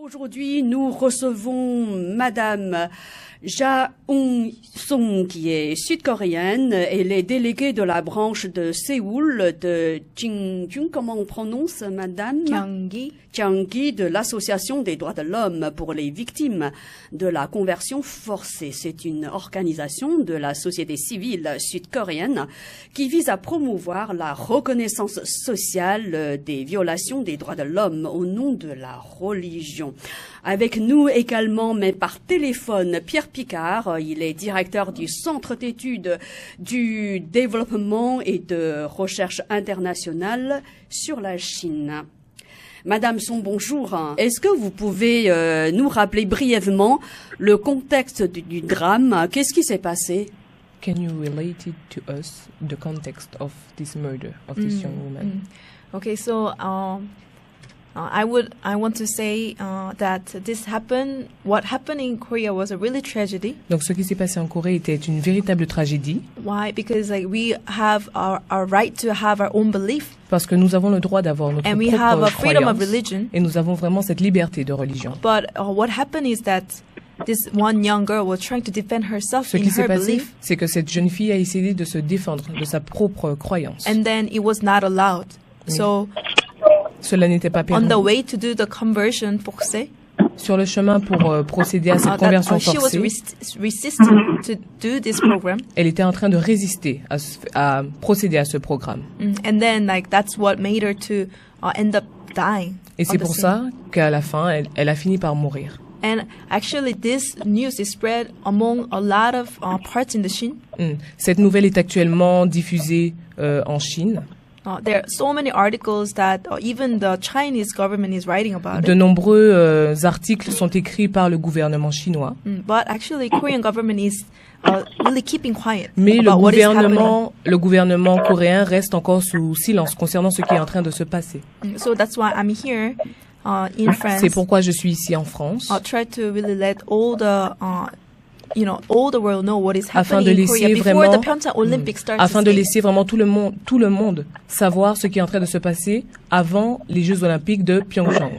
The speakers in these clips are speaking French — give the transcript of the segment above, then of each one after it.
Aujourd'hui, nous recevons Madame Ja Eun-sung, qui est sud-coréenne. Elle est déléguée de la branche de Séoul de Jingjung. Comment on prononce, Madame? Gyeonggi, de l'Association des droits de l'homme pour les victimes de la conversion forcée. C'est une organisation de la société civile sud-coréenne qui vise à promouvoir la reconnaissance sociale des violations des droits de l'homme au nom de la religion. Avec nous également, mais par téléphone, Pierre Picard. Il est directeur du Centre d'études du développement et de recherche internationale sur la Chine. Madame Song, bonjour. Est-ce que vous pouvez nous rappeler brièvement le contexte du drame? Qu'est-ce qui s'est passé? Can you relate it to us, the context of this murder of this young woman? Okay, so I want to say that this happened. What happened in Korea was a really tragedy. Donc, ce qui s'est passé en Corée était une véritable tragédie. Why? Because we have our right to have our own belief. Parce que nous avons le droit d'avoir notre And we have propre a freedom of croyance. religion. Et nous avons vraiment cette liberté de religion. But what happened is that this one young girl was trying to defend herself Ce in qui s'est her passé, belief, c'est que cette jeune fille a essayé de se défendre de sa propre croyance. and then it was not allowed. So Cela n'était pas on permis. the way to do the conversion forcé, Sur le chemin pour procéder à cette conversion she was forcée, resisting to do this program. elle était en train de résister à procéder à ce programme. And then that's what made her to end up dying. Et on c'est the pour scene. ça qu'à la fin, elle a fini par mourir. And actually, this news is spread among a lot of parts in the Shin. Cette nouvelle est actuellement diffusée en Chine. There are so many articles that even the Chinese government is writing about De it. nombreux articles sont écrits par le gouvernement chinois. But actually, Korean government is really keeping quiet Mais about what is happening. le gouvernement coréen reste encore sous silence concernant ce qui est en train de se passer. So that's why I'm here in France. C'est pourquoi je suis ici en France, I'll try to really let all the all the world know what is afin de happening in Korea laisser before vraiment, the Pyeongchang Olympics starts. afin de laisser vraiment tout le monde savoir ce qui est en train de se passer avant les Jeux Olympiques de Pyeongchang.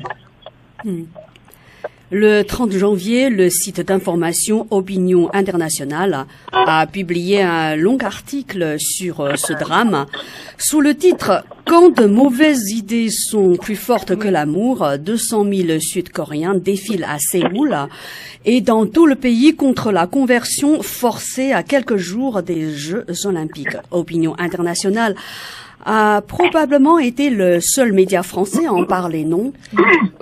Le 30 janvier, le site d'information Opinion Internationale a publié un long article sur ce drame sous le titre « Quand de mauvaises idées sont plus fortes que l'amour, 200 000 Sud-Coréens défilent à Séoul et dans tout le pays contre la conversion forcée à quelques jours des Jeux Olympiques. » Opinion Internationale a probablement été le seul média français à en parler, non?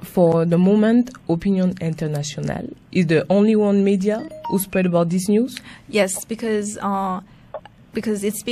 For the moment, Opinion International is the only one media who spread about this news. Yes, because it's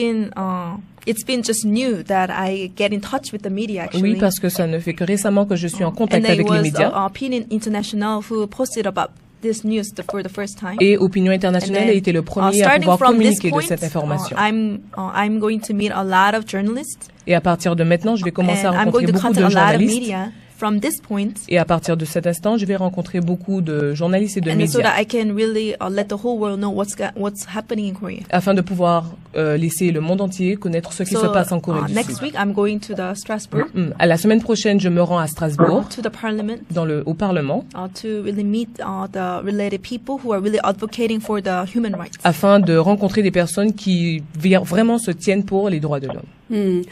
been just new that I get in touch with the media actually. Oui, parce que ça ne fait que récemment que je suis en And contact it avec les was médias. Opinion International who posted about this news for the first time. Et Opinion Internationale And a then, été le premier à starting pouvoir from this communiquer de point, cette information. I'm going to meet a lot of journalists. Et à partir de maintenant, je vais commencer à And I'm rencontrer going to beaucoup de contact a lot of journalistes. media from this point. Et à partir de cet instant, je vais rencontrer beaucoup de journalistes et de And so médias that I can really let the whole world know what's happening in Korea. afin de pouvoir laisser le monde entier connaître ce qui se passe en Corée du next Sud. week I'm going to the Strasbourg À la semaine prochaine, je me rends à Strasbourg, to the parliament au Parlement, to really meet the related people who are really advocating for the human rights. afin de rencontrer des personnes qui vraiment se tiennent pour les droits de l'homme.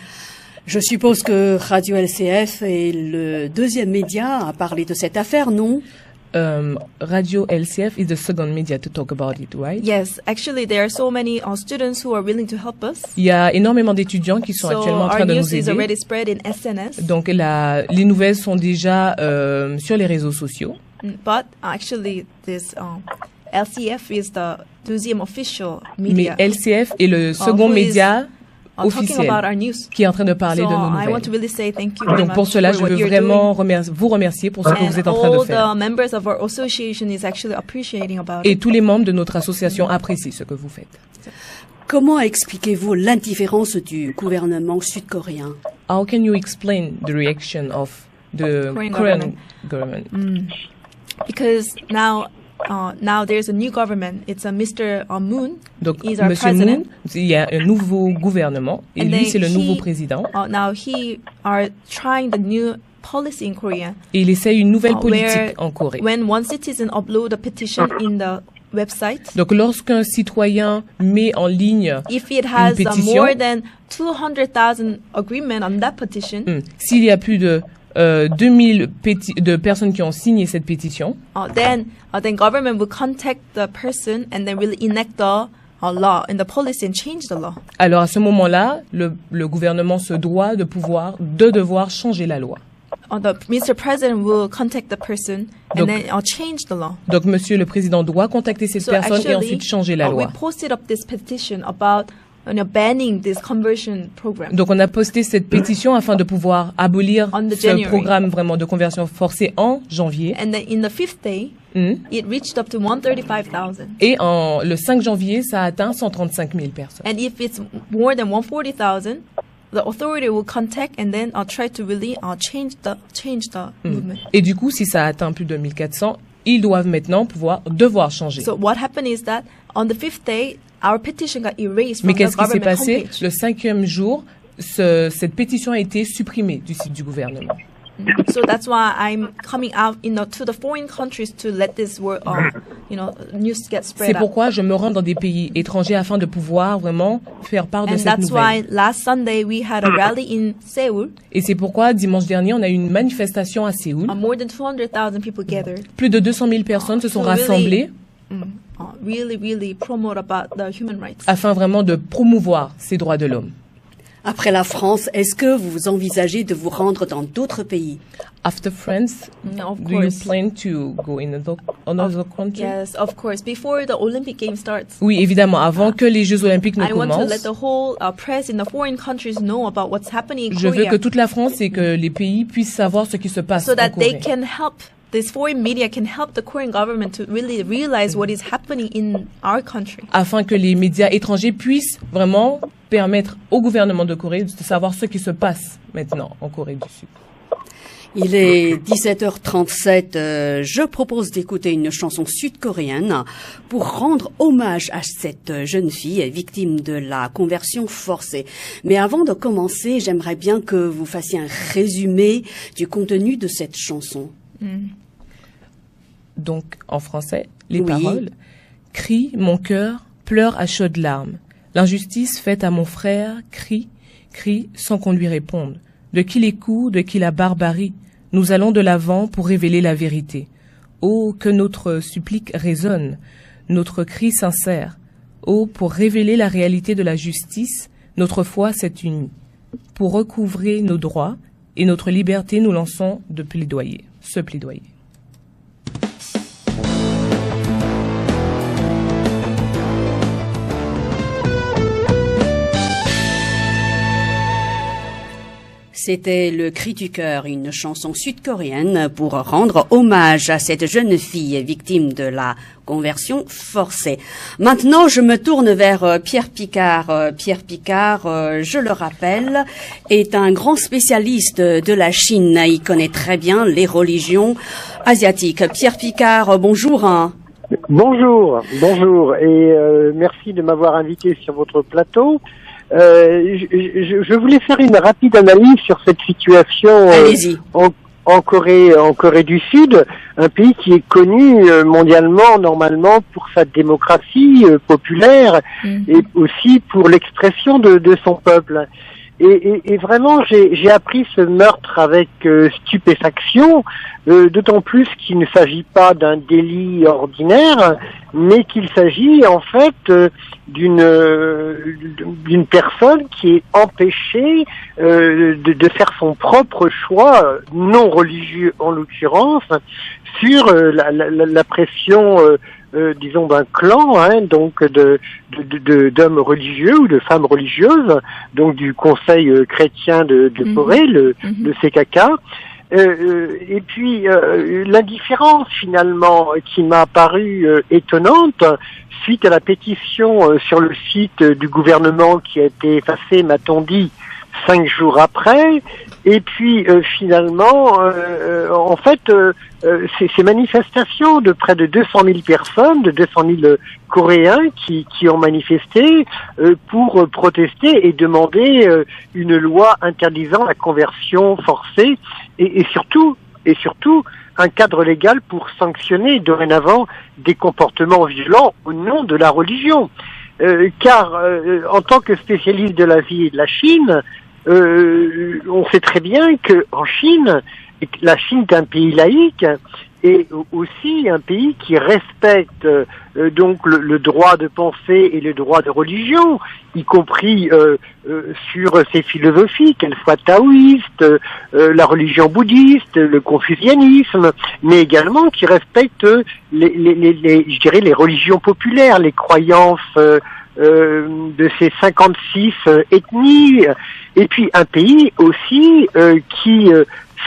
Je suppose que Radio LCF est le deuxième média à parler de cette affaire, non? Radio LCF is the second media to talk about it, right? Yes, actually there are so many students who are willing to help us. Il y a énormément d'étudiants qui sont So actuellement en our train de news nous is aider. already spread in SNS. Donc les nouvelles sont déjà sur les réseaux sociaux. But actually this LCF is the deuxième official Mais media. LCF est le second who is, média talking officiel about our news. qui est en train de parler So de nos I want nouvelles. to really say thank you very Donc pour much cela, for je what veux you're vraiment doing. vous remercier pour ce que vous êtes en train And de all faire. the members of our association is actually appreciating about Et it. tous les membres de notre association apprécient ce que vous faites. Comment expliquez-vous l'indifférence du gouvernement sud-coréen? How can you explain the reaction of the Korean government? Because now there's a new government. It's a Mr. Moon. Donc, He's our Monsieur president. Moon, il y a un nouveau gouvernement et And lui, then c'est le nouveau he- président. Now he are trying the new policy in Korea. Et il essaye une nouvelle where politique en Corée. when one citizen upload a petition in the website, Donc lorsqu'un citoyen met en ligne if it has pétition, more than 200,000 agreement on that petition, s'il y a plus de 2000 de personnes qui ont signé cette pétition, then government will contact the person and then will enact the law and the policy and change the law. alors à ce moment-là, le gouvernement se doit de devoir changer la loi. The Mr. President will contact the person and Donc- then change the law. Donc Monsieur le Président doit contacter cette personne et actually, ensuite changer la we loi. posted up this petition about banning this conversion program. Donc on a posté cette pétition afin de pouvoir abolir On the ce January. programme vraiment de conversion forcée en janvier. And then in the fifth day, it reached up to 135,000. Et le 5 janvier, ça a atteint 135 000 personnes. And if it's more than 140,000, the authority will contact and then try to really change the movement. Et du coup, si ça atteint plus de 1400, ils doivent maintenant devoir changer. So what happened is that on the fifth day, our petition got erased Mais from the qu'est-ce qui s'est government passé? homepage. Le 5e jour, cette pétition a été supprimée du site du gouvernement. So that's why I'm coming out, to the foreign countries to let this word, news get C'est spread out. pourquoi je me rends dans des pays étrangers afin de pouvoir vraiment faire part de And cette that's why nouvelle. last Sunday we had a rally in Seoul. Et c'est pourquoi dimanche dernier, on a eu une manifestation à Séoul. More than 200,000 people gathered. Plus de 200 000 personnes se sont To really- rassemblées Really promote about the human rights. afin vraiment de promouvoir ces droits de l'homme. Après la France, est-ce que vous envisagez de vous rendre dans d'autres pays? After France, Of do you course. plan to go in another country? Yes, of course. Before the Olympic Games starts, Oui, évidemment, avant que les Jeux Olympiques ne I want to let commencent, the whole press in the foreign countries know about what's happening in je veux Korea, que toute la France et que les pays puissent savoir ce qui se passe so en that they Corée. can help. This foreign media can help the Korean government to really realize what is happening in our country. Afin que les médias étrangers puissent vraiment permettre au gouvernement de Corée de savoir ce qui se passe maintenant en Corée du Sud. Il est 17h37. Je propose d'écouter une chanson sud-coréenne pour rendre hommage à cette jeune fille victime de la conversion forcée. Mais avant de commencer, j'aimerais bien que vous fassiez un résumé du contenu de cette chanson. Donc, en français, les Oui. paroles. Crie, mon cœur, pleure à chaudes larmes. L'injustice faite à mon frère, crie, crie sans qu'on lui réponde. De qui les coups, de qui la barbarie? Nous allons de l'avant pour révéler la vérité. Oh, que notre supplique résonne, notre cri sincère. Oh, pour révéler la réalité de la justice, notre foi s'est unie. Pour recouvrer nos droits et notre liberté, nous lançons ce plaidoyer. C'était le cri du cœur, une chanson sud-coréenne pour rendre hommage à cette jeune fille victime de la conversion forcée. Maintenant, je me tourne vers Pierre Picard. Pierre Picard, je le rappelle, est un grand spécialiste de la Chine. Il connaît très bien les religions asiatiques. Pierre Picard, bonjour. Bonjour et merci de m'avoir invité sur votre plateau. Je voulais faire une rapide analyse sur cette situation Allez-y. en Corée du Sud, un pays qui est connu mondialement normalement pour sa démocratie populaire et aussi pour l'expression de son peuple. Et vraiment, j'ai appris ce meurtre avec stupéfaction, d'autant plus qu'il ne s'agit pas d'un délit ordinaire, mais qu'il s'agit en fait d'une personne qui est empêchée de faire son propre choix, non religieux en l'occurrence, sur la pression disons d'un clan, donc d'hommes religieux ou de femmes religieuses, donc du Conseil chrétien de Corée, le CKK. Et puis l'indifférence finalement qui m'a paru étonnante suite à la pétition sur le site du gouvernement qui a été effacée, m'a-t-on dit, 5 jours après. Et puis finalement, en fait, ces manifestations de près de 200 000 personnes, de 200 000 Coréens qui ont manifesté pour protester et demander une loi interdisant la conversion forcée et surtout un cadre légal pour sanctionner dorénavant des comportements violents au nom de la religion. Car en tant que spécialiste de l'Asie et de la Chine, on sait très bien que en Chine, la Chine est un pays laïque et aussi un pays qui respecte donc le droit de penser et le droit de religion, y compris sur ses philosophies, qu'elles soient taoïstes, la religion bouddhiste, le confucianisme, mais également qui respecte je dirais les religions populaires, les croyances de ces 56 ethnies, et puis un pays aussi qui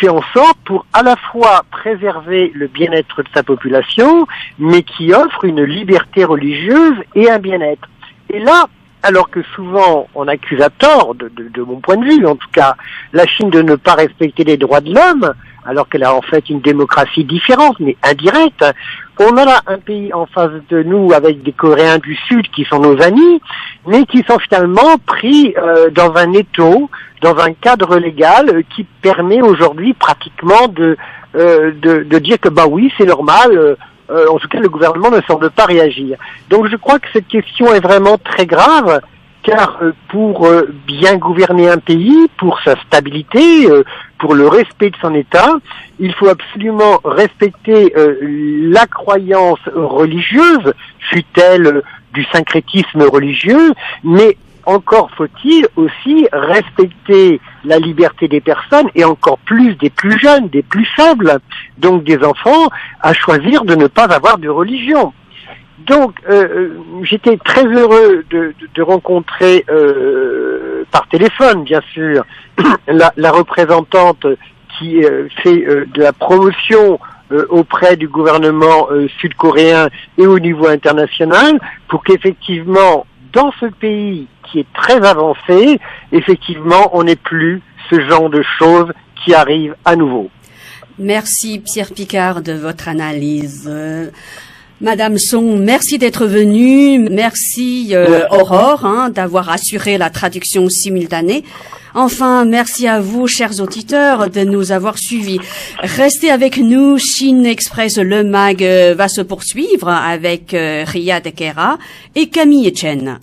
fait en sorte pour à la fois préserver le bien-être de sa population, mais qui offre une liberté religieuse et un bien-être. Et là, alors que souvent on accuse à tort, de mon point de vue en tout cas, la Chine de ne pas respecter les droits de l'homme, alors qu'elle a en fait une démocratie différente, mais indirecte, on a là un pays en face de nous avec des Coréens du Sud qui sont nos amis, mais qui sont finalement pris dans un étau, dans un cadre légal qui permet aujourd'hui pratiquement de dire que bah oui, c'est normal. En tout cas, le gouvernement ne semble pas réagir. Donc je crois que cette question est vraiment très grave, car pour bien gouverner un pays, pour sa stabilité, pour le respect de son État, il faut absolument respecter la croyance religieuse, fût-elle du syncrétisme religieux, mais encore faut-il aussi respecter la liberté des personnes et encore plus des plus jeunes, des plus faibles, donc des enfants, à choisir de ne pas avoir de religion. Donc, j'étais très heureux de rencontrer par téléphone, bien sûr, la représentante qui fait de la promotion auprès du gouvernement sud-coréen et au niveau international, pour qu'effectivement, dans ce pays qui est très avancé, effectivement, on n'ait plus ce genre de choses qui arrivent à nouveau. Merci Pierre Picard de votre analyse. Madame Song, merci d'être venue. Merci Aurore d'avoir assuré la traduction simultanée. Enfin, merci à vous, chers auditeurs, de nous avoir suivis. Restez avec nous. Chine Express, le mag va se poursuivre avec Riyad Kera et Camille Chen.